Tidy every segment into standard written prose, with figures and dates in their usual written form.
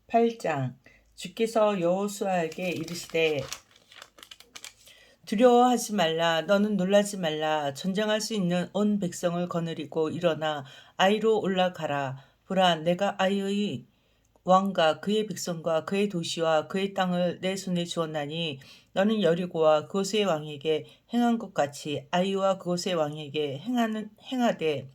8장. 주께서 여호수아에게 이르시되 두려워하지 말라. 너는 놀라지 말라. 전쟁할 수 있는 온 백성을 거느리고 일어나 아이로 올라가라. 보라, 내가 아이의 왕과 그의 백성과 그의 도시와 그의 땅을 내 손에 주었나니 너는 여리고와 그곳의 왕에게 행한 것 같이 아이와 그곳의 왕에게 행하되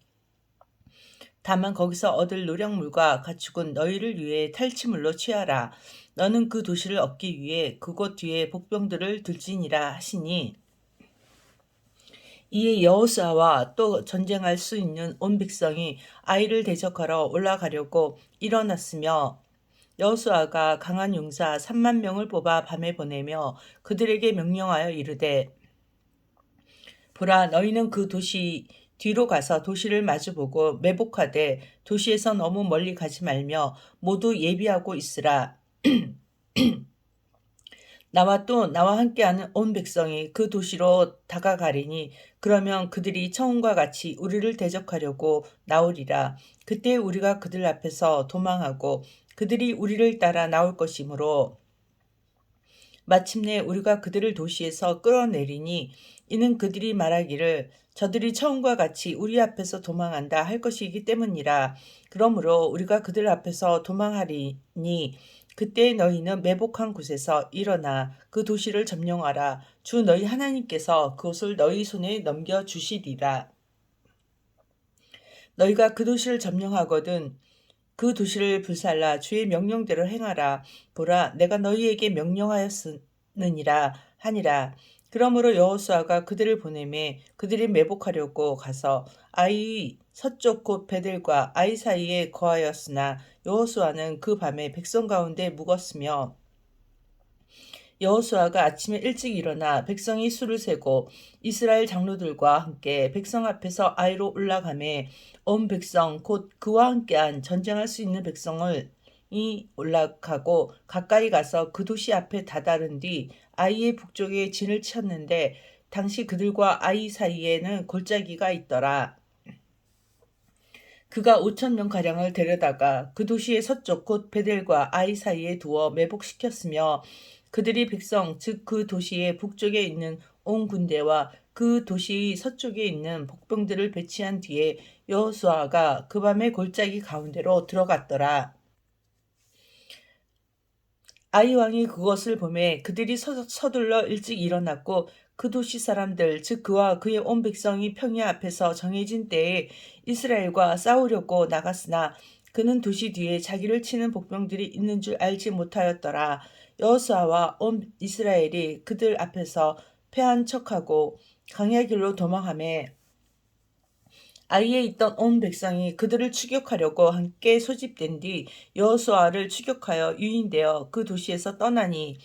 다만 거기서 얻을 노력물과 가축은 너희를 위해 탈취물로 취하라. 너는 그 도시를 얻기 위해 그곳 뒤에 복병들을 둘지니라 하시니, 이에 여호수아와 또 전쟁할 수 있는 온 백성이 아이를 대적하러 올라가려고 일어났으며, 여호수아가 강한 용사 3만 명을 뽑아 밤에 보내며 그들에게 명령하여 이르되, 보라, 너희는 그 도시 뒤로 가서 도시를 마주보고 매복하되 도시에서 너무 멀리 가지 말며 모두 예비하고 있으라. 나와 함께하는 온 백성이 그 도시로 다가가리니 그러면 그들이 처음과 같이 우리를 대적하려고 나오리라. 그때 우리가 그들 앞에서 도망하고 그들이 우리를 따라 나올 것이므로 마침내 우리가 그들을 도시에서 끌어내리니 이는 그들이 말하기를 저들이 처음과 같이 우리 앞에서 도망한다 할 것이기 때문이라. 그러므로 우리가 그들 앞에서 도망하리니 그때 너희는 매복한 곳에서 일어나 그 도시를 점령하라. 주 너희 하나님께서 그곳을 너희 손에 넘겨주시리라. 너희가 그 도시를 점령하거든 그 도시를 불살라 주의 명령대로 행하라. 보라, 내가 너희에게 명령하였느니라 하니라. 그러므로 여호수아가 그들을 보내매 그들이 매복하려고 가서 아이 서쪽 곧 베델과 아이 사이에 거하였으나 여호수아는 그 밤에 백성 가운데 묵었으며, 여호수아가 아침에 일찍 일어나 백성이 수를 세고 이스라엘 장로들과 함께 백성 앞에서 아이로 올라가매 온 백성 곧 그와 함께한 전쟁할 수 있는 백성을 이 올라가고 가까이 가서 그 도시 앞에 다다른 뒤 아이의 북쪽에 진을 쳤는데 당시 그들과 아이 사이에는 골짜기가 있더라. 그가 5,000명 가량을 데려다가 그 도시의 서쪽 곧 베델과 아이 사이에 두어 매복시켰으며, 그들이 백성 즉 그 도시의 북쪽에 있는 온 군대와 그 도시 서쪽에 있는 복병들을 배치한 뒤에 여호수아가 그 밤에 골짜기 가운데로 들어갔더라. 아이 왕이 그것을 보매 그들이 서둘러 일찍 일어났고 그 도시 사람들 즉 그와 그의 온 백성이 평야 앞에서 정해진 때에 이스라엘과 싸우려고 나갔으나 그는 도시 뒤에 자기를 치는 복병들이 있는 줄 알지 못하였더라. 여호수아와 온 이스라엘이 그들 앞에서 패한 척하고 광야 길로 도망하매 아이에 있던 온 백성이 그들을 추격하려고 함께 소집된 뒤 여호수아를 추격하여 유인되어 그 도시에서 떠나니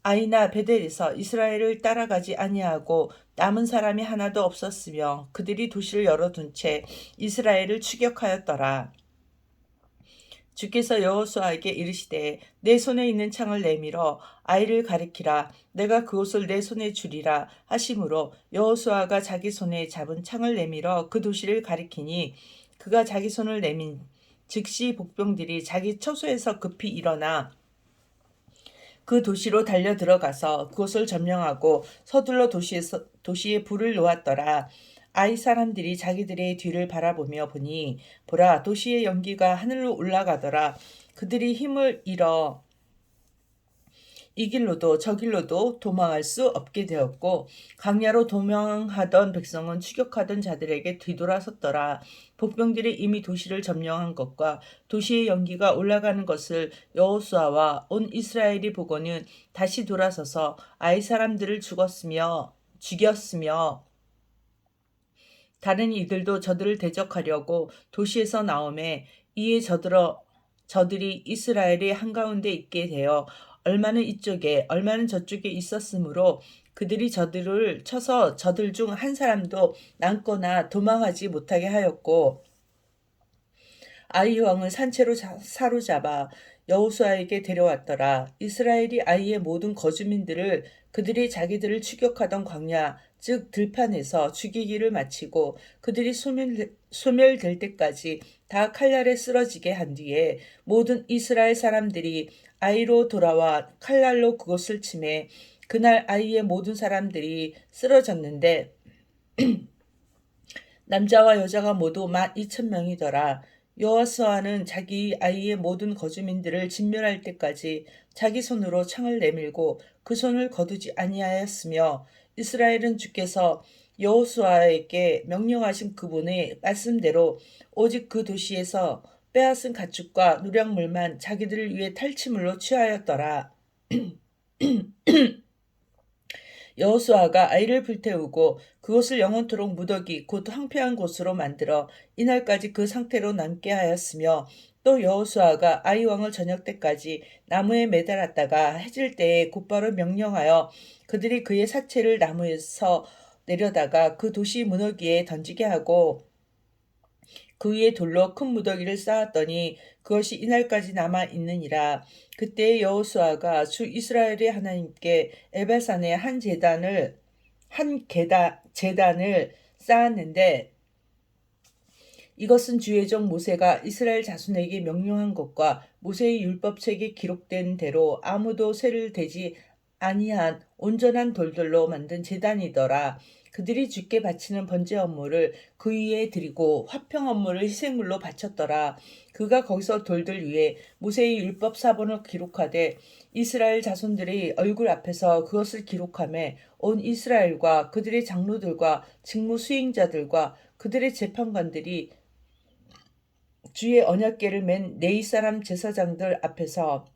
아이나 베델에서 이스라엘을 따라가지 아니하고 남은 사람이 하나도 없었으며 그들이 도시를 열어둔 채 이스라엘을 추격하였더라. 주께서 여호수아에게 이르시되 내 손에 있는 창을 내밀어 아이를 가리키라. 내가 그곳을 내 손에 주리라 하심으로 여호수아가 자기 손에 잡은 창을 내밀어 그 도시를 가리키니 그가 자기 손을 내민 즉시 복병들이 자기 처소에서 급히 일어나 그 도시로 달려 들어가서 그곳을 점령하고 서둘러 도시에 불을 놓았더라. 아이 사람들이 자기들의 뒤를 바라보며 보니 보라, 도시의 연기가 하늘로 올라가더라. 그들이 힘을 잃어 이 길로도 저 길로도 도망할 수 없게 되었고 광야로 도망하던 백성은 추격하던 자들에게 뒤돌아섰더라. 복병들이 이미 도시를 점령한 것과 도시의 연기가 올라가는 것을 여호수아와 온 이스라엘이 보고는 다시 돌아서서 아이 사람들을 죽였으며 다른 이들도 저들을 대적하려고 도시에서 나오매 이에 저들이 이스라엘의 한가운데 있게 되어 얼마는 이쪽에 얼마는 저쪽에 있었으므로 그들이 저들을 쳐서 저들 중 한 사람도 남거나 도망하지 못하게 하였고, 아이 왕을 산채로 사로잡아 여호수아에게 데려왔더라. 이스라엘이 아이의 모든 거주민들을 그들이 자기들을 추격하던 광야 즉 들판에서 죽이기를 마치고 그들이 소멸될 때까지 다 칼날에 쓰러지게 한 뒤에 모든 이스라엘 사람들이 아이로 돌아와 칼날로 그곳을 치매 그날 아이의 모든 사람들이 쓰러졌는데 남자와 여자가 모두 12,000명이더라. 여호수아는 자기 아이의 모든 거주민들을 진멸할 때까지 자기 손으로 창을 내밀고 그 손을 거두지 아니하였으며 이스라엘은 주께서 여호수아에게 명령하신 그분의 말씀대로 오직 그 도시에서 빼앗은 가축과 누량물만 자기들을 위해 탈취물로 취하였더라. 여호수아가 아이를 불태우고 그곳을 영원토록 무더기 곧 황폐한 곳으로 만들어 이날까지 그 상태로 남게 하였으며 또 여호수아가 아이 왕을 저녁 때까지 나무에 매달았다가 해질 때에 곧바로 명령하여 그들이 그의 사체를 나무에서 내려다가 그 도시 무너기에 던지게 하고 그 위에 돌로 큰 무더기를 쌓았더니 그것이 이날까지 남아 있느니라. 그때 여호수아가 주 이스라엘의 하나님께 에발산에 한 제단을 쌓았는데 이것은 주의 종 모세가 이스라엘 자손에게 명령한 것과 모세의 율법책에 기록된 대로 아무도 쇠를 대지 아니한 온전한 돌들로 만든 제단이더라. 그들이 주께 바치는 번제 업무를 그 위에 드리고 화평 업무를 희생물로 바쳤더라. 그가 거기서 돌들 위에 모세의 율법 사본을 기록하되 이스라엘 자손들의 얼굴 앞에서 그것을 기록하며 온 이스라엘과 그들의 장로들과 직무 수행자들과 그들의 재판관들이 주의 언약궤를 맨 네이 사람 제사장들 앞에서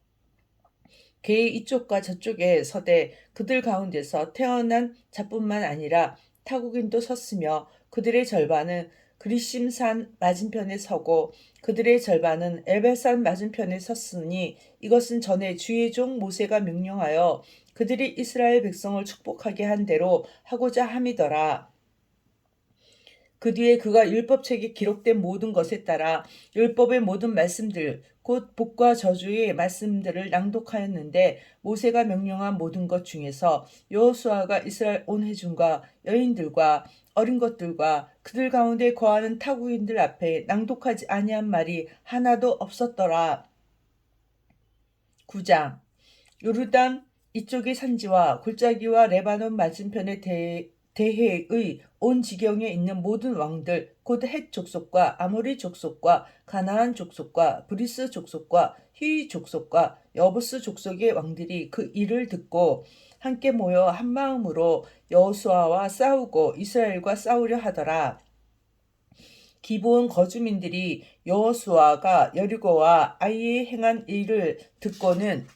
개의 이쪽과 저쪽에 서되 그들 가운데서 태어난 자뿐만 아니라 타국인도 섰으며 그들의 절반은 그리심산 맞은편에 서고 그들의 절반은 에벨산 맞은편에 섰으니 이것은 전에 주의 종 모세가 명령하여 그들이 이스라엘 백성을 축복하게 한 대로 하고자 함이더라. 그 뒤에 그가 율법책에 기록된 모든 것에 따라 율법의 모든 말씀들 곧 복과 저주의 말씀들을 낭독하였는데 모세가 명령한 모든 것 중에서 여호수아가 이스라엘 온 회중과 여인들과 어린 것들과 그들 가운데 거하는 타국인들 앞에 낭독하지 아니한 말이 하나도 없었더라. 9장 요르단 이쪽의 산지와 골짜기와 레바논 맞은편에 대해의 온 지경에 있는 모든 왕들 곧 헷 족속과 아모리 족속과 가나안 족속과 브리스 족속과 히위 족속과 여부스 족속의 왕들이 그 일을 듣고 함께 모여 한 마음으로 여호수아와 싸우고 이스라엘과 싸우려 하더라. 기브온 거주민들이 여호수아가 여리고와 아이에 행한 일을 듣고는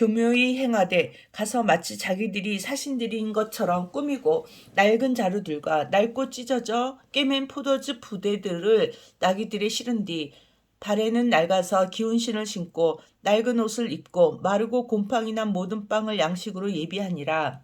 교묘히 행하되 가서 마치 자기들이 사신들인 것처럼 꾸미고 낡은 자루들과 낡고 찢어져 깨맨 포도즙 부대들을 나귀들에 실은 뒤 발에는 낡아서 기운 신을 신고 낡은 옷을 입고 마르고 곰팡이 난 모든 빵을 양식으로 예비하니라.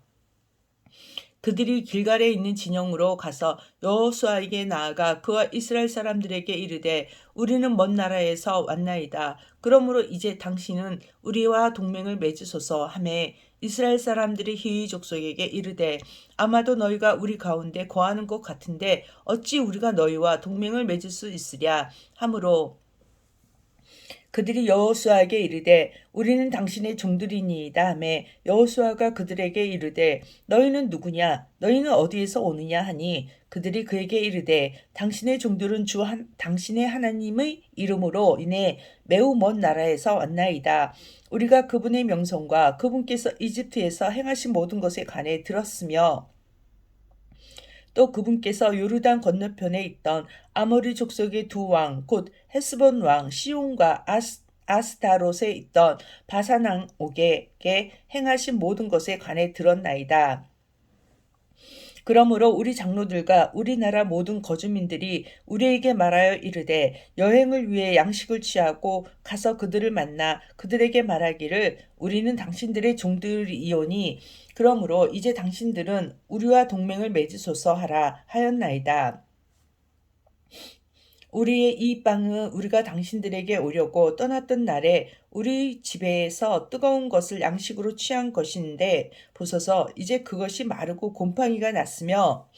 그들이 길갈에 있는 진영으로 가서 여호수아에게 나아가 그와 이스라엘 사람들에게 이르되 우리는 먼 나라에서 왔나이다. 그러므로 이제 당신은 우리와 동맹을 맺으소서 하매 이스라엘 사람들이 히위 족속에게 이르되 아마도 너희가 우리 가운데 거하는 것 같은데 어찌 우리가 너희와 동맹을 맺을 수 있으랴 하므로 그들이 여호수아에게 이르되 우리는 당신의 종들이니이다 하매 여호수아가 그들에게 이르되 너희는 누구냐 너희는 어디에서 오느냐 하니 그들이 그에게 이르되 당신의 종들은 당신의 하나님의 이름으로 인해 매우 먼 나라에서 왔나이다. 우리가 그분의 명성과 그분께서 이집트에서 행하신 모든 것에 관해 들었으며 또 그분께서 요르단 건너편에 있던 아모리 족속의 두 왕 곧 헤스본 왕 시온과 아스타롯에 있던 바산 왕 옥에게 행하신 모든 것에 관해 들었나이다. 그러므로 우리 장로들과 우리나라 모든 거주민들이 우리에게 말하여 이르되 여행을 위해 양식을 취하고 가서 그들을 만나 그들에게 말하기를 우리는 당신들의 종들이오니 그러므로 이제 당신들은 우리와 동맹을 맺으소서 하라 하였나이다. 우리의 이 빵은 우리가 당신들에게 오려고 떠났던 날에 우리 집에서 뜨거운 것을 양식으로 취한 것인데 보소서 이제 그것이 마르고 곰팡이가 났으며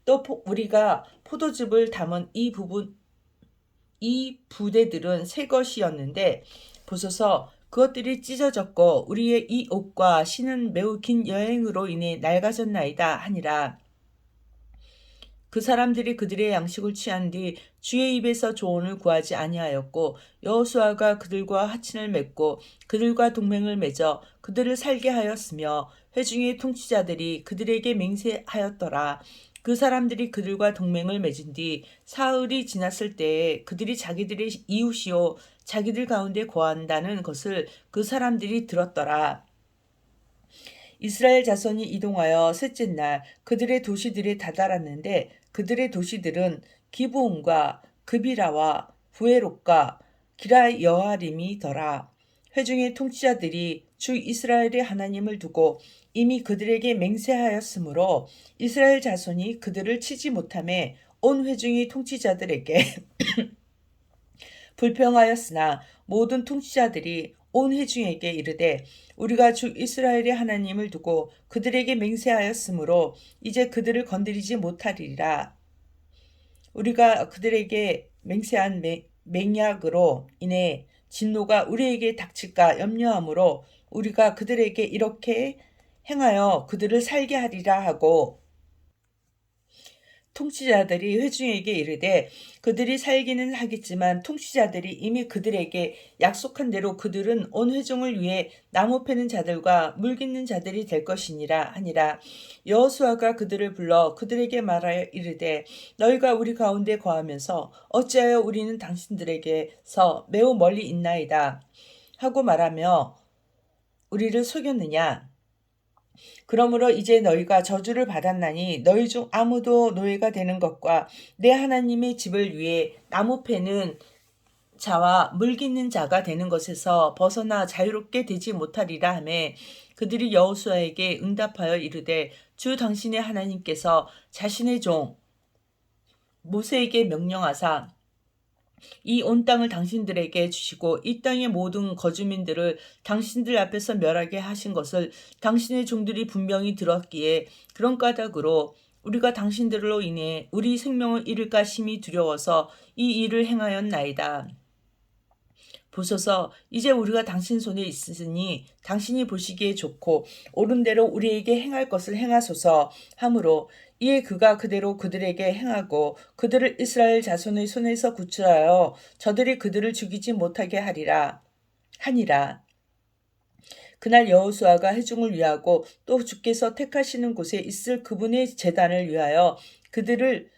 또 우리가 포도즙을 담은 이 부대들은 새 것이었는데 보소서 그것들이 찢어졌고 우리의 이 옷과 신은 매우 긴 여행으로 인해 낡아졌나이다 하니라. 그 사람들이 그들의 양식을 취한 뒤 주의 입에서 조언을 구하지 아니하였고 여호수아가 그들과 하친을 맺고 그들과 동맹을 맺어 그들을 살게 하였으며 회중의 통치자들이 그들에게 맹세하였더라. 그 사람들이 그들과 동맹을 맺은 뒤 사흘이 지났을 때에 그들이 자기들의 이웃이요 자기들 가운데 거한다는 것을 그 사람들이 들었더라. 이스라엘 자손이 이동하여 셋째 날 그들의 도시들에 다다랐는데 그들의 도시들은 기브온과 그비라와 부에롯과 기라 여아림이더라. 회중의 통치자들이 주 이스라엘의 하나님을 두고 이미 그들에게 맹세하였으므로 이스라엘 자손이 그들을 치지 못하매 온 회중의 통치자들에게 불평하였으나 모든 통치자들이 온 회중에게 이르되 우리가 주 이스라엘의 하나님을 두고 그들에게 맹세하였으므로 이제 그들을 건드리지 못하리라. 우리가 그들에게 맹세한 맹약으로 인해 진노가 우리에게 닥칠까 염려하므로 우리가 그들에게 이렇게 행하여 그들을 살게 하리라 하고 통치자들이 회중에게 이르되 그들이 살기는 하겠지만 통치자들이 이미 그들에게 약속한 대로 그들은 온 회중을 위해 나무 패는 자들과 물 깃는 자들이 될 것이니라 하니라. 여호수아가 그들을 불러 그들에게 말하여 이르되 너희가 우리 가운데 거하면서 어찌하여 우리는 당신들에게서 매우 멀리 있나이다 하고 말하며 우리를 속였느냐. 그러므로 이제 너희가 저주를 받았나니 너희 중 아무도 노예가 되는 것과 내 하나님의 집을 위해 나무 패는 자와 물 깃는 자가 되는 것에서 벗어나 자유롭게 되지 못하리라 하매 그들이 여호수아에게 응답하여 이르되 주 당신의 하나님께서 자신의 종 모세에게 명령하사 이 온 땅을 당신들에게 주시고 이 땅의 모든 거주민들을 당신들 앞에서 멸하게 하신 것을 당신의 종들이 분명히 들었기에 그런 까닭으로 우리가 당신들로 인해 우리 생명을 잃을까 심히 두려워서 이 일을 행하였나이다. 보소서 이제 우리가 당신 손에 있으니 당신이 보시기에 좋고 옳은 대로 우리에게 행할 것을 행하소서 하므로 이에 그가 그대로 그들에게 행하고 그들을 이스라엘 자손의 손에서 구출하여 저들이 그들을 죽이지 못하게 하니라. 그날 여호수아가 회중을 위하고 또 주께서 택하시는 곳에 있을 그분의 제단을 위하여 그들을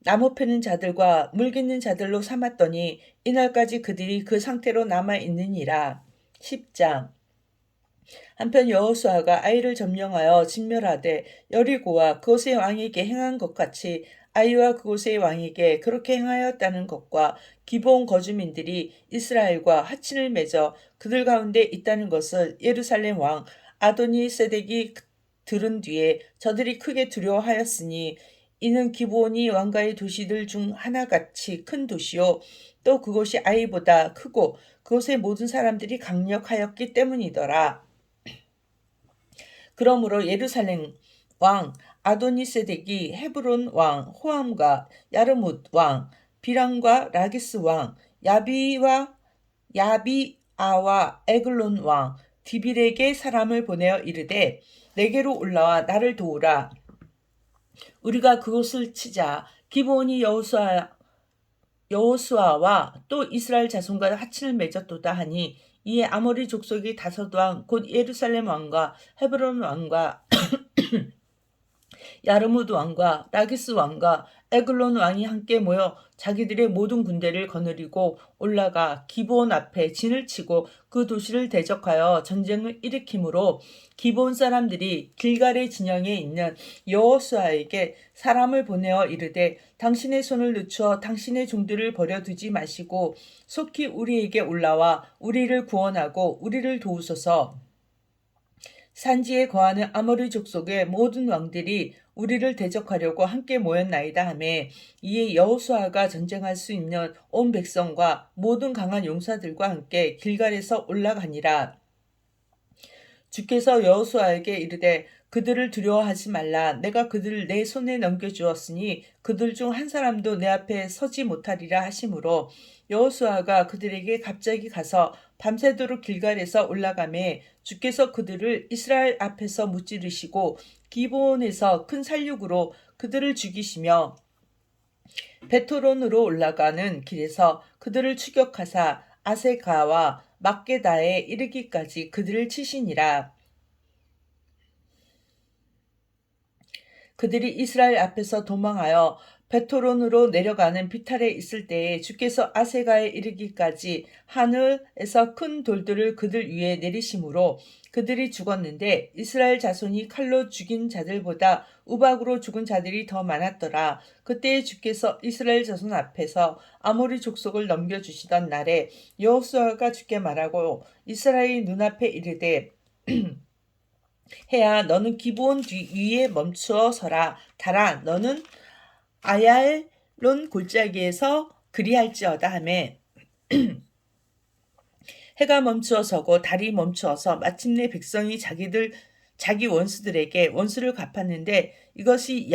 나무 패는 자들과 물 깃는 자들로 삼았더니 이날까지 그들이 그 상태로 남아 있느니라. 10장 한편 여호수아가 아이를 점령하여 진멸하되 여리고와 그곳의 왕에게 행한 것 같이 아이와 그곳의 왕에게 그렇게 행하였다는 것과 기브온 거주민들이 이스라엘과 하친을 맺어 그들 가운데 있다는 것을 예루살렘 왕 아도니 세덱이 들은 뒤에 저들이 크게 두려워하였으니 이는 기브온이 왕가의 도시들 중 하나같이 큰 도시요 또 그곳이 아이보다 크고 그곳의 모든 사람들이 강력하였기 때문이더라. 그러므로 예루살렘 왕 아도니세덱이 헤브론 왕 호암과 야르뭇 왕 비람과 라기스 왕 야비아와 에글론 왕 디빌에게 사람을 보내어 이르되 내게로 올라와 나를 도우라. 우리가 그곳을 치자. 기브온이 여호수아와 또 이스라엘 자손과 하친을 맺었도다 하니 이에 아모리 족속의 다섯 왕 곧 예루살렘 왕과 헤브론 왕과 야르무드 왕과 라기스 왕과 에글론 왕이 함께 모여 자기들의 모든 군대를 거느리고 올라가 기브온 앞에 진을 치고 그 도시를 대적하여 전쟁을 일으키므로 기브온 사람들이 길갈의 진영에 있는 여호수아에게 사람을 보내어 이르되 당신의 손을 늦추어 당신의 종들을 버려두지 마시고 속히 우리에게 올라와 우리를 구원하고 우리를 도우소서. 산지에 거하는 아모리 족속의 모든 왕들이 우리를 대적하려고 함께 모였나이다 하매 이에 여호수아가 전쟁할 수 있는 온 백성과 모든 강한 용사들과 함께 길갈에서 올라가니라. 주께서 여호수아에게 이르되 그들을 두려워하지 말라. 내가 그들을 내 손에 넘겨주었으니 그들 중 한 사람도 내 앞에 서지 못하리라 하시므로 여호수아가 그들에게 갑자기 가서 밤새도록 길갈에서 올라가매 주께서 그들을 이스라엘 앞에서 무찌르시고 기브온에서 큰 살육으로 그들을 죽이시며 베토론으로 올라가는 길에서 그들을 추격하사 아세가와 막게다에 이르기까지 그들을 치시니라. 그들이 이스라엘 앞에서 도망하여 베토론으로 내려가는 비탈에 있을 때에 주께서 아세가에 이르기까지 하늘에서 큰 돌들을 그들 위에 내리심으로 그들이 죽었는데 이스라엘 자손이 칼로 죽인 자들보다 우박으로 죽은 자들이 더 많았더라. 그때에 주께서 이스라엘 자손 앞에서 아모리 족속을 넘겨주시던 날에 여호수아가 주께 말하고 이스라엘 눈앞에 이르되 해야 너는 기브온 위에 멈추어 서라. 달아 너는 아얄론 골짜기에서 그리할지어다 하매 해가 멈추어 서고 달이 멈추어서 마침내 백성이 자기 원수들에게 원수를 갚았는데 이것이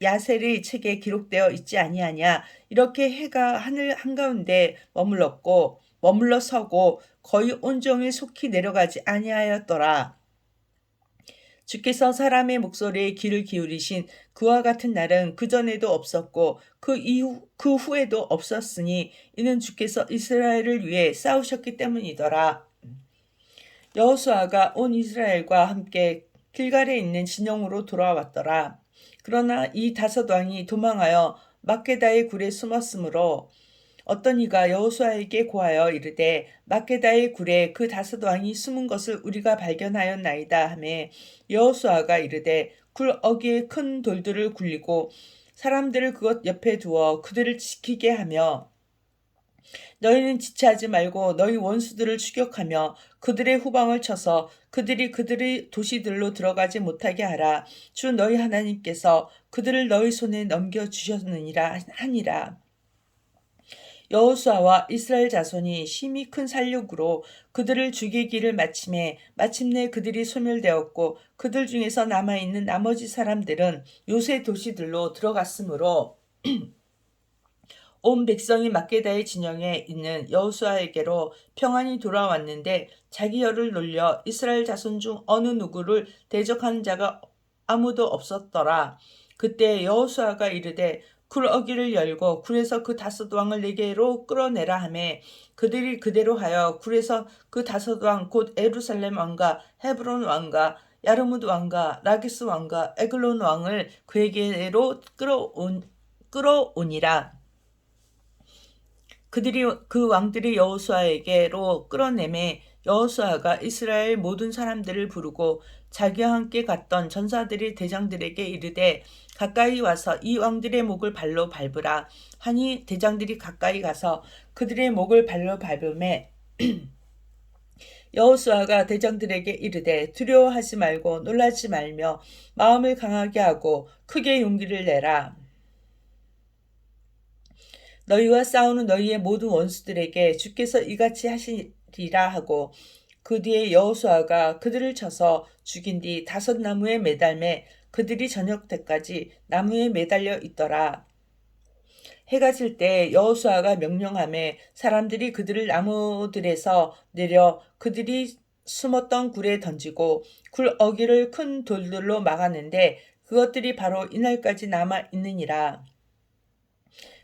야셀의 책에 기록되어 있지 아니하냐. 이렇게 해가 하늘 한가운데 머물러 서고 거의 온종일 속히 내려가지 아니하였더라. 주께서 사람의 목소리에 귀를 기울이신 그와 같은 날은 그전에도 없었고 그 후에도 없었으니 이는 주께서 이스라엘을 위해 싸우셨기 때문이더라. 여호수아가 온 이스라엘과 함께 길갈에 있는 진영으로 돌아왔더라. 그러나 이 다섯 왕이 도망하여 막게다의 굴에 숨었으므로 어떤 이가 여호수아에게 고하여 이르되 막게다의 굴에 그 다섯 왕이 숨은 것을 우리가 발견하였나이다 하매 여호수아가 이르되 굴 어귀에 큰 돌들을 굴리고 사람들을 그것 옆에 두어 그들을 지키게 하며 너희는 지체하지 말고 너희 원수들을 추격하며 그들의 후방을 쳐서 그들의 도시들로 들어가지 못하게 하라. 주 너희 하나님께서 그들을 너희 손에 넘겨주셨느니라 하니라. 여호수아와 이스라엘 자손이 심히 큰 살육으로 그들을 죽이기를 마침내 그들이 소멸되었고 그들 중에서 남아있는 나머지 사람들은 요새 도시들로 들어갔으므로 온 백성이 막게다의 진영에 있는 여호수아에게로 평안히 돌아왔는데 자기 혀를 놀려 이스라엘 자손 중 어느 누구를 대적하는 자가 아무도 없었더라. 그때 여호수아가 이르되 굴 어귀를 열고 굴에서 그 다섯 왕을 내게로 끌어내라 하매 그들이 그대로 하여 굴에서 그 다섯 왕 곧 에루살렘 왕과 헤브론 왕과 야르무드 왕과 라기스 왕과 에글론 왕을 그에게로 끌어오니라. 그 왕들이 여호수아에게로 끌어내매 여호수아가 이스라엘 모든 사람들을 부르고 자기와 함께 갔던 전사들의 대장들에게 이르되 가까이 와서 이 왕들의 목을 발로 밟으라 하니 대장들이 가까이 가서 그들의 목을 발로 밟음에 여호수아가 대장들에게 이르되 두려워하지 말고 놀라지 말며 마음을 강하게 하고 크게 용기를 내라. 너희와 싸우는 너희의 모든 원수들에게 주께서 이같이 하시리라 하고 그 뒤에 여호수아가 그들을 쳐서 죽인 뒤 다섯 나무에 매달매 그들이 저녁 때까지 나무에 매달려 있더라. 해가 질 때 여호수아가 명령하매 사람들이 그들을 나무들에서 내려 그들이 숨었던 굴에 던지고 굴 어귀를 큰 돌들로 막았는데 그것들이 바로 이날까지 남아 있느니라.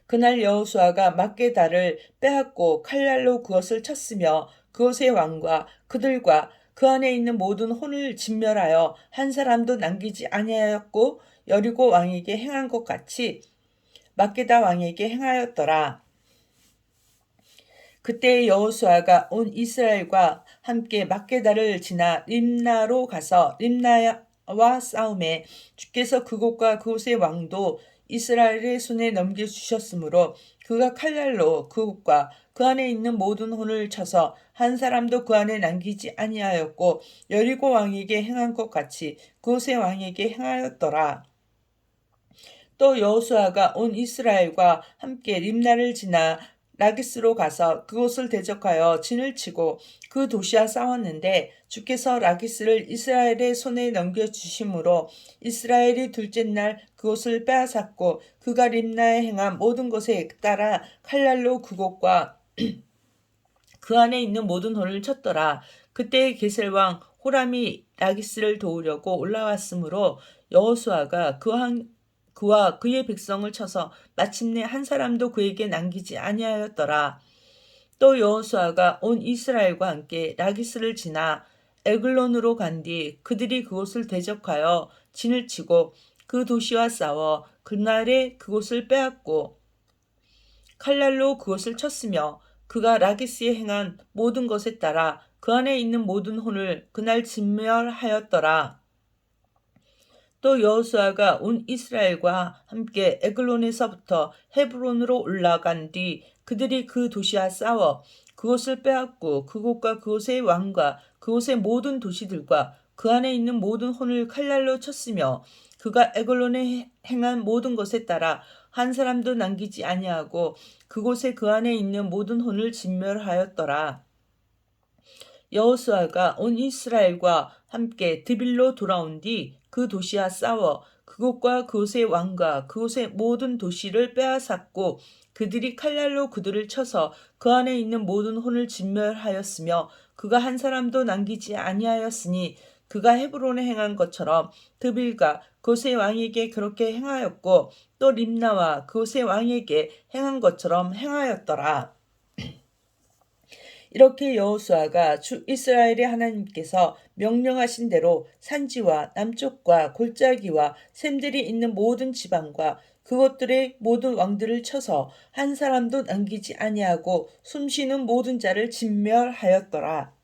그날 여호수아가 막게다를 빼앗고 칼날로 그것을 쳤으며 그것의 왕과 그들과 그 안에 있는 모든 혼을 진멸하여 한 사람도 남기지 아니하였고 여리고 왕에게 행한 것 같이 막게다 왕에게 행하였더라. 그때 여호수아가 온 이스라엘과 함께 막게다를 지나 림나로 가서 림나와 싸움에 주께서 그곳과 그곳의 왕도 이스라엘의 손에 넘겨주셨으므로 그가 칼날로 그곳과 그 안에 있는 모든 혼을 쳐서 한 사람도 그 안에 남기지 아니하였고 여리고 왕에게 행한 것 같이 그곳의 왕에게 행하였더라. 또 여호수아가 온 이스라엘과 함께 림나를 지나 라기스로 가서 그곳을 대적하여 진을 치고 그 도시와 싸웠는데 주께서 라기스를 이스라엘의 손에 넘겨주심으로 이스라엘이 둘째 날 그곳을 빼앗았고 그가 림나에 행한 모든 것에 따라 칼날로 그곳과 그 안에 있는 모든 혼을 쳤더라. 그때 게셀 왕 호람이 라기스를 도우려고 올라왔으므로 여호수아가 그와 그의 백성을 쳐서 마침내 한 사람도 그에게 남기지 아니하였더라. 또 여호수아가 온 이스라엘과 함께 라기스를 지나 에글론으로 간 뒤 그들이 그곳을 대적하여 진을 치고 그 도시와 싸워 그날에 그곳을 빼앗고 칼날로 그것을 쳤으며 그가 라기스에 행한 모든 것에 따라 그 안에 있는 모든 혼을 그날 진멸하였더라. 또 여호수아가 온 이스라엘과 함께 에글론에서부터 헤브론으로 올라간 뒤 그들이 그 도시와 싸워 그곳을 빼앗고 그곳과 그곳의 왕과 그곳의 모든 도시들과 그 안에 있는 모든 혼을 칼날로 쳤으며 그가 에글론에 행한 모든 것에 따라 한 사람도 남기지 아니하고 그곳에 그 안에 있는 모든 혼을 진멸하였더라. 여호수아가 온 이스라엘과 함께 드빌로 돌아온 뒤 그 도시와 싸워 그곳과 그곳의 왕과 그곳의 모든 도시를 빼앗았고 그들이 칼날로 그들을 쳐서 그 안에 있는 모든 혼을 진멸하였으며 그가 한 사람도 남기지 아니하였으니 그가 헤브론에 행한 것처럼 드빌과 그곳의 왕에게 그렇게 행하였고 또 림나와 그곳의 왕에게 행한 것처럼 행하였더라. 이렇게 여호수아가 주 이스라엘의 하나님께서 명령하신 대로 산지와 남쪽과 골짜기와 샘들이 있는 모든 지방과 그것들의 모든 왕들을 쳐서 한 사람도 남기지 아니하고 숨쉬는 모든 자를 진멸하였더라.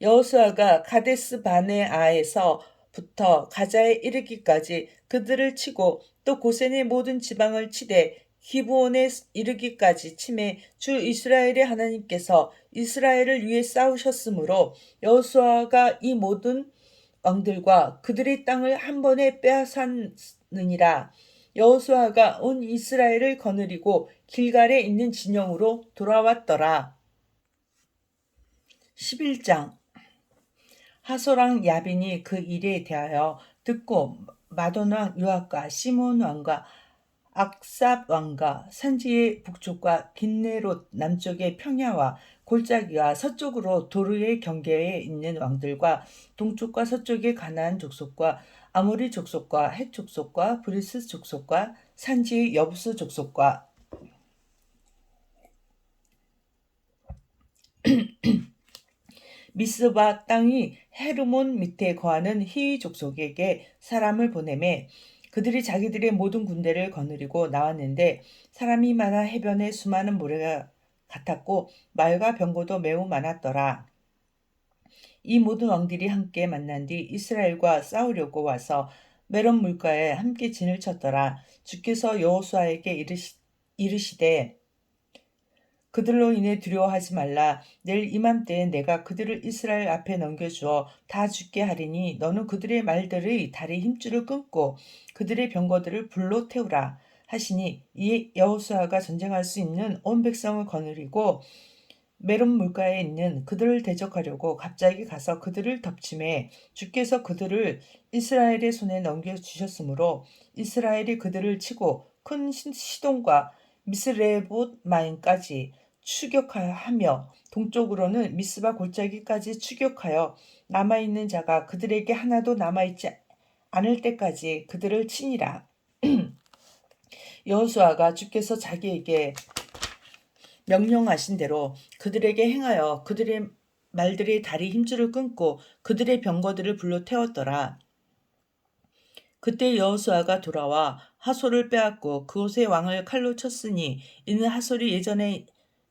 여호수아가 가데스 바네아에서부터 가자에 이르기까지 그들을 치고 또 고센의 모든 지방을 치되 기브온에 이르기까지 치매 주 이스라엘의 하나님께서 이스라엘을 위해 싸우셨으므로 여호수아가 이 모든 왕들과 그들의 땅을 한 번에 빼앗았느니라. 여호수아가 온 이스라엘을 거느리고 길갈에 있는 진영으로 돌아왔더라. 11장 하소랑 야빈이 그 일에 대하여 듣고 마돈 왕 요압과 시몬 왕과 악삽 왕과 산지의 북쪽과 긴네롯 남쪽의 평야와 골짜기와 서쪽으로 도르의 경계에 있는 왕들과 동쪽과 서쪽의 가나안 족속과 아모리 족속과 헷 족속과 브리스 족속과 산지의 여부스 족속과 미스바 땅이 헤르몬 밑에 거하는 히위 족속에게 사람을 보내매 그들이 자기들의 모든 군대를 거느리고 나왔는데 사람이 많아 해변에 수많은 모래가 같았고 말과 병거도 매우 많았더라. 이 모든 왕들이 함께 만난 뒤 이스라엘과 싸우려고 와서 메론 물가에 함께 진을 쳤더라. 주께서 여호수아에게 이르시되 그들로 인해 두려워하지 말라. 내일 이맘때에 내가 그들을 이스라엘 앞에 넘겨주어 다 죽게 하리니 너는 그들의 말들의 다리 힘줄을 끊고 그들의 병거들을 불로 태우라 하시니 이에 여호수아가 전쟁할 수 있는 온 백성을 거느리고 메론 물가에 있는 그들을 대적하려고 갑자기 가서 그들을 덮침에 주께서 그들을 이스라엘의 손에 넘겨주셨으므로 이스라엘이 그들을 치고 큰 시돈과 미스레봇 마임까지 추격하며 동쪽으로는 미스바 골짜기까지 추격하여 남아있는 자가 그들에게 하나도 남아있지 않을 때까지 그들을 치니라. 여호수아가 주께서 자기에게 명령하신 대로 그들에게 행하여 그들의 말들의 다리 힘줄을 끊고 그들의 병거들을 불로 태웠더라. 그때 여호수아가 돌아와 하솔을 빼앗고 그곳의 왕을 칼로 쳤으니 이는 하솔이 예전에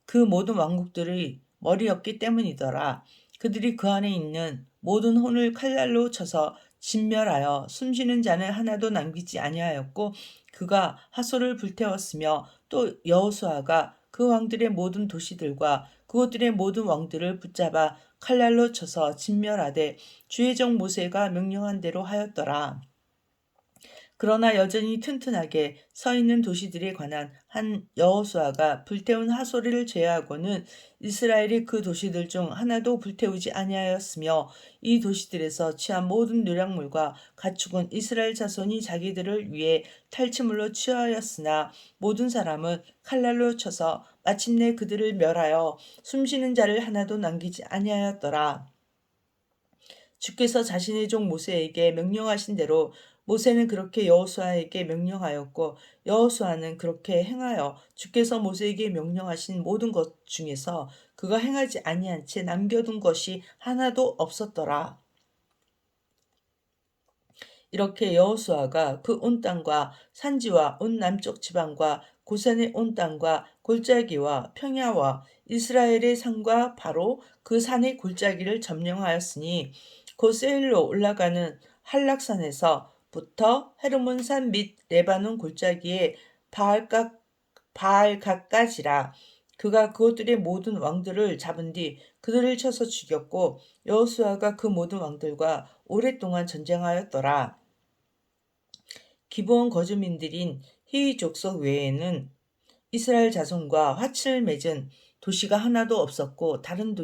그 모든 왕국들의 머리였기 때문이더라. 그들이 그 안에 있는 모든 혼을 칼날로 쳐서 진멸하여 숨쉬는 자는 하나도 남기지 아니하였고 그가 하솔을 불태웠으며 또 여호수아가 그 왕들의 모든 도시들과 그것들의 모든 왕들을 붙잡아 칼날로 쳐서 진멸하되 주의 종 모세가 명령한 대로 하였더라. 그러나 여전히 튼튼하게 서 있는 도시들에 관한 한 여호수아가 불태운 하소리를 제외하고는 이스라엘이 그 도시들 중 하나도 불태우지 아니하였으며 이 도시들에서 취한 모든 노략물과 가축은 이스라엘 자손이 자기들을 위해 탈취물로 취하였으나 모든 사람은 칼날로 쳐서 마침내 그들을 멸하여 숨쉬는 자를 하나도 남기지 아니하였더라. 주께서 자신의 종 모세에게 명령하신 대로 모세는 그렇게 여호수아에게 명령하였고 여호수아는 그렇게 행하여 주께서 모세에게 명령하신 모든 것 중에서 그가 행하지 아니한 채 남겨둔 것이 하나도 없었더라. 이렇게 여호수아가 그 온 땅과 산지와 온 남쪽 지방과 고센의 온 땅과 골짜기와 평야와 이스라엘의 산과 바로 그 산의 골짜기를 점령하였으니 곧 세일로 올라가는 한락산에서부터 헤르몬산 및 레바논 골짜기의 바알갓까지라. 그가 그것들의 모든 왕들을 잡은 뒤 그들을 쳐서 죽였고 여호수아가 그 모든 왕들과 오랫동안 전쟁하였더라. 기브온 거주민들인 히위 족속 외에는 이스라엘 자손과 화친을 맺은 도시가 하나도 없었고 다른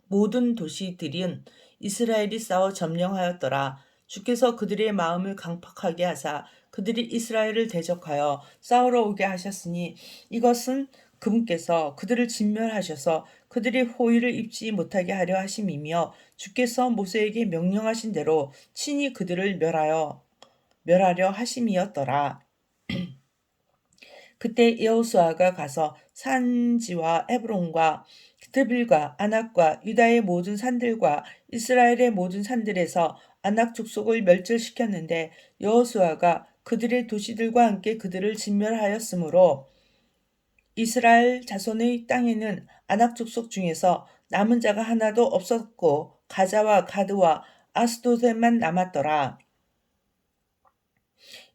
모든 도시들은 이스라엘이 싸워 점령하였더라. 주께서 그들의 마음을 강팍하게 하사 그들이 이스라엘을 대적하여 싸우러 오게 하셨으니 이것은 그분께서 그들을 진멸하셔서 그들이 호의를 입지 못하게 하려 하심이며 주께서 모세에게 명령하신 대로 친히 그들을 멸하려 하심이었더라. 그때 여호수아가 가서 산지와 헤브론과 드빌과 아낙과 유다의 모든 산들과 이스라엘의 모든 산들에서 아낙 족속을 멸절시켰는데 여호수아가 그들의 도시들과 함께 그들을 진멸하였으므로 이스라엘 자손의 땅에는 아낙 족속 중에서 남은 자가 하나도 없었고 가자와 가드와 아스도셋만 남았더라.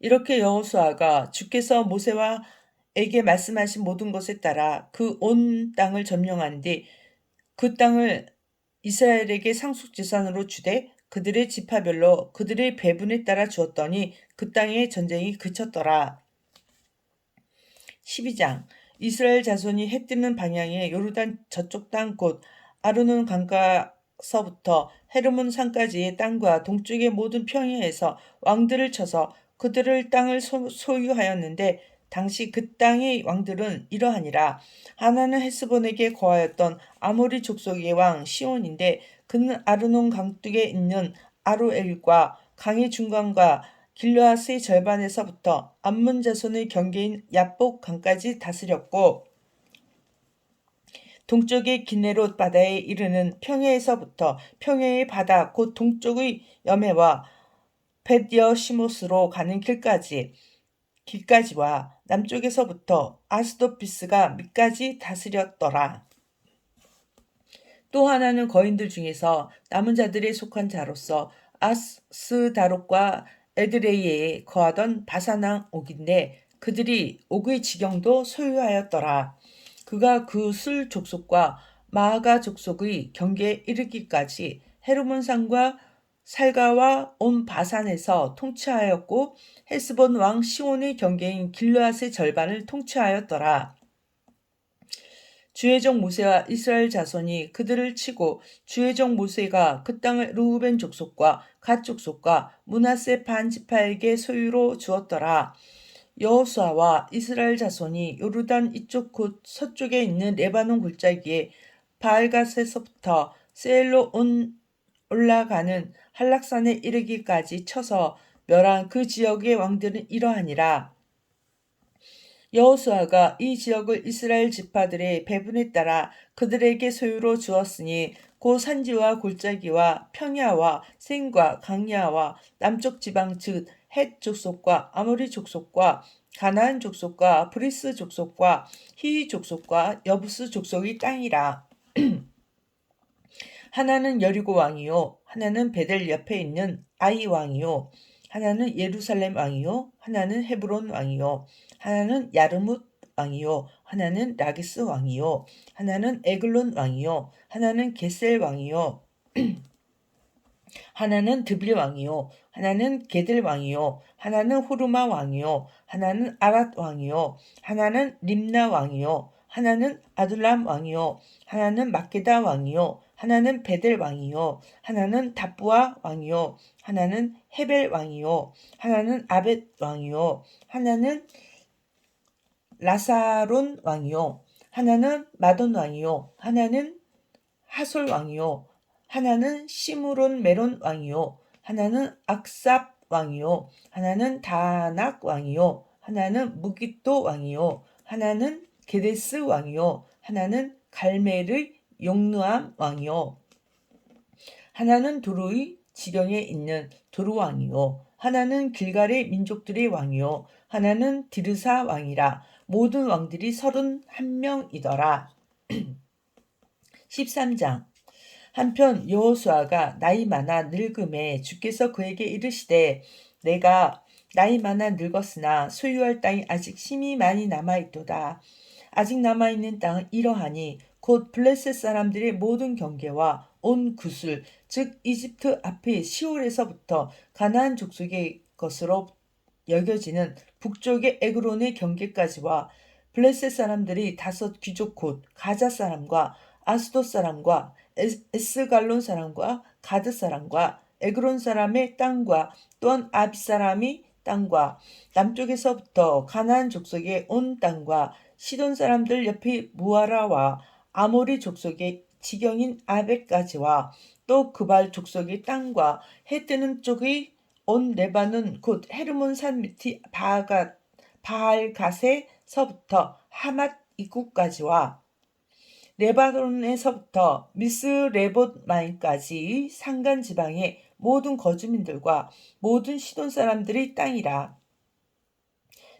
이렇게 여호수아가 주께서 모세와 에게 말씀하신 모든 것에 따라 그 온 땅을 점령한 뒤 그 땅을 이스라엘에게 상속재산으로 주되 그들의 지파별로 그들의 배분에 따라 주었더니 그 땅의 전쟁이 그쳤더라. 12장 이스라엘 자손이 해 뜨는 방향의 요르단 저쪽 땅 곧 아르논 강가서부터 헤르몬 산까지의 땅과 동쪽의 모든 평야에서 왕들을 쳐서 그들을 땅을 소유하였는데 당시 그 땅의 왕들은 이러하니라. 하나는 헤스본에게 거하였던 아모리 족속의 왕 시온인데 그는 아르논 강둑에 있는 아로엘과 강의 중간과 길르앗의 절반에서부터 암몬 자손의 경계인 야복 강까지 다스렸고 동쪽의 기네롯 바다에 이르는 평야에서부터 평야의 바다 곧 동쪽의 여매와 벳여시못으로 가는 길까지와 남쪽에서부터 아스도피스가 밑까지 다스렸더라. 또 하나는 거인들 중에서 남은 자들에 속한 자로서 아스다롯과 에드레이에 거하던 바사낭 옥인데 그들이 옥의 지경도 소유하였더라. 그가 그 술 족속과 마아가 족속의 경계에 이르기까지 헤르몬산과 살가와 온 바산에서 통치하였고 헤스본 왕 시온의 경계인 길르앗의 절반을 통치하였더라. 주의 종 모세와 이스라엘 자손이 그들을 치고 주의 종 모세가 그 땅을 르우벤 족속과 갓 족속과 므낫세 반 지파에게 소유로 주었더라. 여호수아와 이스라엘 자손이 요르단 이쪽 곧 서쪽에 있는 레바논 골짜기에 바알갓에서부터 세일로 올라가는 한락산에 이르기까지 쳐서 멸한 그 지역의 왕들은 이러하니라. 여호수아가 이 지역을 이스라엘 지파들의 배분에 따라 그들에게 소유로 주었으니 곧 산지와 골짜기와 평야와 생과 강야와 남쪽 지방 즉 헷 족속과 아모리 족속과 가나안 족속과 브리스 족속과 히위 족속과 여부스 족속의 땅이라. 하나는 여리고 왕이요 하나는 베델 옆에 있는 아이 왕이요 하나는 예루살렘 왕이요 하나는 헤브론 왕이요 하나는 야르뭇 왕이요 하나는 라기스 왕이요 하나는 에글론 왕이요 하나는 게셀 왕이요 하나는 드빌 왕이요 하나는 게델 왕이요 하나는 호르마 왕이요 하나는 아랏 왕이요 하나는 림나 왕이요 하나는 아둘람 왕이요 하나는 막게다 왕이요 하나는 베델 왕이요 하나는 답부아 왕이요 하나는 헤벨 왕이요 하나는 아벳 왕이요 하나는 라사론 왕이요 하나는 마돈 왕이요 하나는 하솔 왕이요 하나는 시므론 메론 왕이요 하나는 악삽 왕이요 하나는 다낙 왕이요 하나는 무깃도 왕이요 하나는 게데스 왕이요 하나는 갈멜의 용르암 왕이요 하나는 두루의 지경에 있는 두루 왕이요 하나는 길갈의 민족들의 왕이요 하나는 디르사 왕이라. 모든 왕들이 31명이더라. 13장. 한편 여호수아가 나이 많아 늙음에 주께서 그에게 이르시되 내가 나이 많아 늙었으나 소유할 땅이 아직 심히 많이 남아있도다. 아직 남아있는 땅은 이러하니 곧 블레셋 사람들의 모든 경계와 온 구슬 즉 이집트 앞의 시올에서부터 가나안 족속의 것으로 여겨지는 북쪽의 에그론의 경계까지와 블레셋 사람들이 5 귀족 곧 가자 사람과 아스돗 사람과 에스갈론 사람과 가드 사람과 에그론 사람의 땅과 또한 아비 사람의 땅과 남쪽에서부터 가나안 족속의 온 땅과 시돈 사람들 옆의 무아라와 아모리 족속의 지경인 아벡까지와 또 그발 족속의 땅과 해 뜨는 쪽의 온 레바논 곧 헤르몬 산 밑의 바알갓에서부터 하맛 입구까지와 레바논에서부터 미스레봇마임까지의 산간 지방의 모든 거주민들과 모든 시돈 사람들의 땅이라.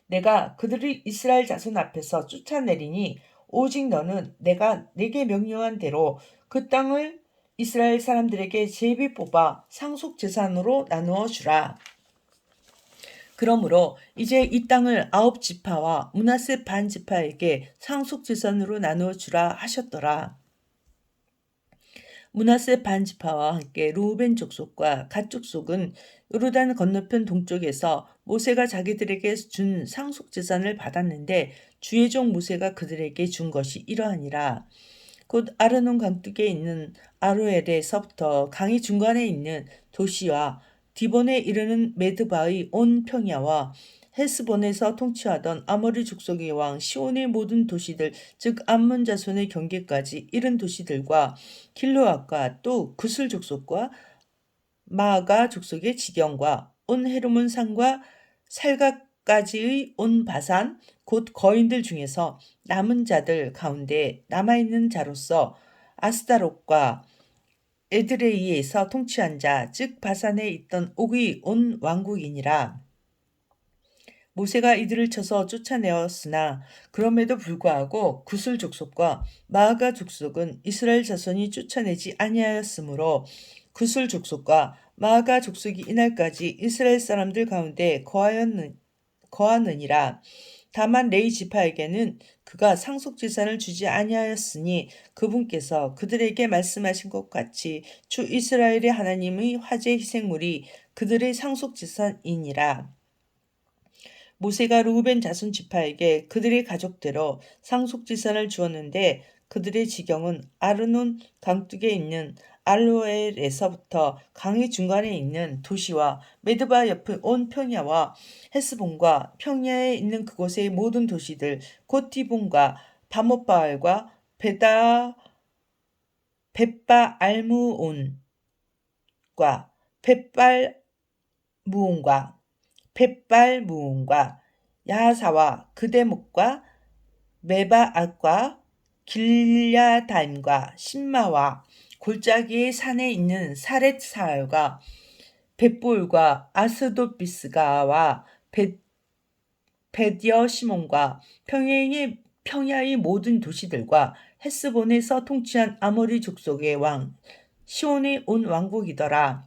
내가 그들을 이스라엘 자손 앞에서 쫓아내리니 오직 너는 내가 네게 명령한 대로 그 땅을 이스라엘 사람들에게 제비 뽑아 상속 재산으로 나누어 주라. 그러므로 이제 이 땅을 9지파와 므낫세 반지파에게 상속 재산으로 나누어 주라 하셨더라. 므낫세 반지파와 함께 루벤 족속과 갓 족속은 요르단 건너편 동쪽에서 모세가 자기들에게 준 상속 재산을 받았는데 주의 종 모세가 그들에게 준 것이 이러하니라. 곧 아르논 강둑에 있는 아로엘에서부터 강이 중간에 있는 도시와 디본에 이르는 메드바의 온 평야와 헤스본에서 통치하던 아모리 족속의 왕 시온의 모든 도시들 즉 암몬 자손의 경계까지 이른 도시들과 길르앗과 또 구슬 족속과 마아가 족속의 지경과 온 헤르몬 산과 살가까지의 온 바산 곧 거인들 중에서 남은 자들 가운데 남아있는 자로서 아스다롯과 에드레이에서 통치한 자 즉 바산에 있던 옥의 온 왕국이니라. 모세가 이들을 쳐서 쫓아내었으나 그럼에도 불구하고 구슬 족속과 마아가 족속은 이스라엘 자손이 쫓아내지 아니하였으므로 구슬 족속과 마아가 족속이 이날까지 이스라엘 사람들 가운데 거하느니라. 다만 레위 지파에게는 그가 상속 재산을 주지 아니하였으니 그분께서 그들에게 말씀하신 것 같이 주 이스라엘의 하나님의 화제 희생물이 그들의 상속 재산이니라. 모세가 르우벤 자손 지파에게 그들의 가족대로 상속 재산을 주었는데 그들의 지경은 아르논 강둑에 있는 알로엘에서부터 강의 중간에 있는 도시와 메드바 옆의 온 평야와 헤스본과 평야에 있는 그곳의 모든 도시들 곧 디본과 바못바알과 벳바알무온과 벳발무온과 야하사와 그대목과 메바앗과 길야다임과 신마와 골짜기의 산에 있는 사렛사알과 벳볼과 아스돗비스가와 벳여시몬과 평야의 모든 도시들과 헤스본에서 통치한 아모리 족속의 왕 시온의 온 왕국이더라.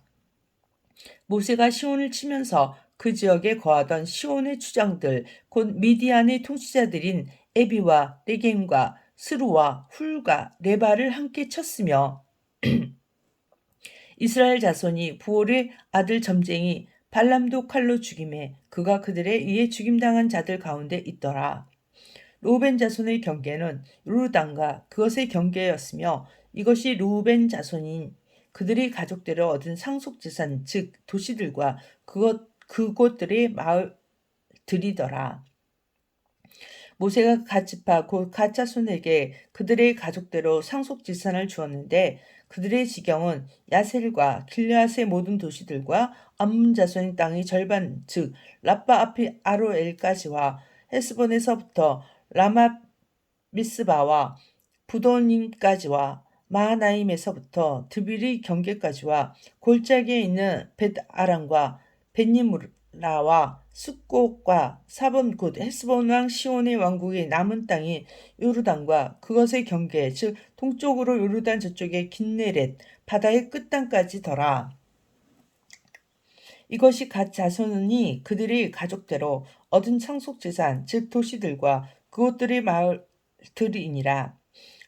모세가 시온을 치면서 그 지역에 거하던 시온의 추장들 곧 미디안의 통치자들인 에비와 레겜과 스루와 훌과 레바를 함께 쳤으며 이스라엘 자손이 부올의 아들 점쟁이 발람도 칼로 죽임에 그가 그들에 의해 죽임당한 자들 가운데 있더라. 르우벤 자손의 경계는 요르단과 그것의 경계였으며 이것이 르우벤 자손인 그들이 가족대로 얻은 상속재산 즉 도시들과 그곳들의 마을들이더라. 모세가 갓지파 곧 갓 자손에게 그들의 가족대로 상속재산을 주었는데 그들의 지경은 야셀과 길르앗의 모든 도시들과 암몬 자손의 땅의 절반 즉 라빠 앞이 아로엘까지와 헤스본에서부터 라마 미스바와 부도님까지와 마하나임에서부터 드빌의 경계까지와 골짜기에 있는 벳아람과 벳니무라와 숫곳과 사본 곧 헤스본 왕 시온의 왕국의 남은 땅이 요르단과 그것의 경계 즉 동쪽으로 요르단 저쪽의 긴네렛 바다의 끝단까지더라. 이것이 갓 자손이 그들의 가족대로 얻은 상속재산 즉 도시들과 그곳들의 마을들이니라.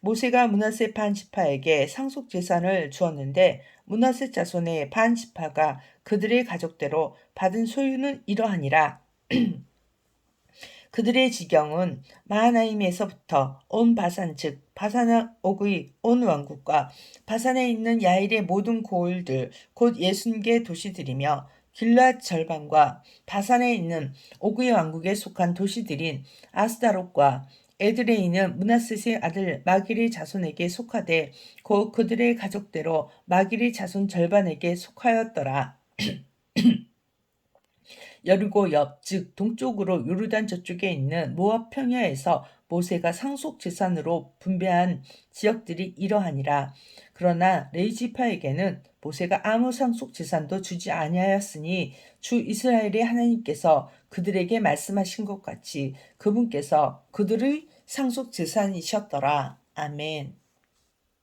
모세가 므낫세 반 지파에게 상속재산을 주었는데 므낫세 자손의 반 지파가 그들의 가족대로 받은 소유는 이러하니라. 그들의 지경은 마하나임에서부터 온 바산 즉 바산 옥의 온 왕국과 바산에 있는 야일의 모든 고을들 곧 60개 도시들이며 길앗 절반과 바산에 있는 옥의 왕국에 속한 도시들인 아스다롯과 에드레이는 므낫셋의 아들 마길의 자손에게 속하되 곧 그들의 가족대로 마길의 자손 절반에게 속하였더라. 여리고 옆 즉 동쪽으로 요르단 저쪽에 있는 모압 평야에서 모세가 상속 재산으로 분배한 지역들이 이러하니라. 그러나 레이지파에게는 모세가 아무 상속 재산도 주지 아니하였으니 주 이스라엘의 하나님께서 그들에게 말씀하신 것 같이 그분께서 그들의 상속 재산이셨더라. 아멘.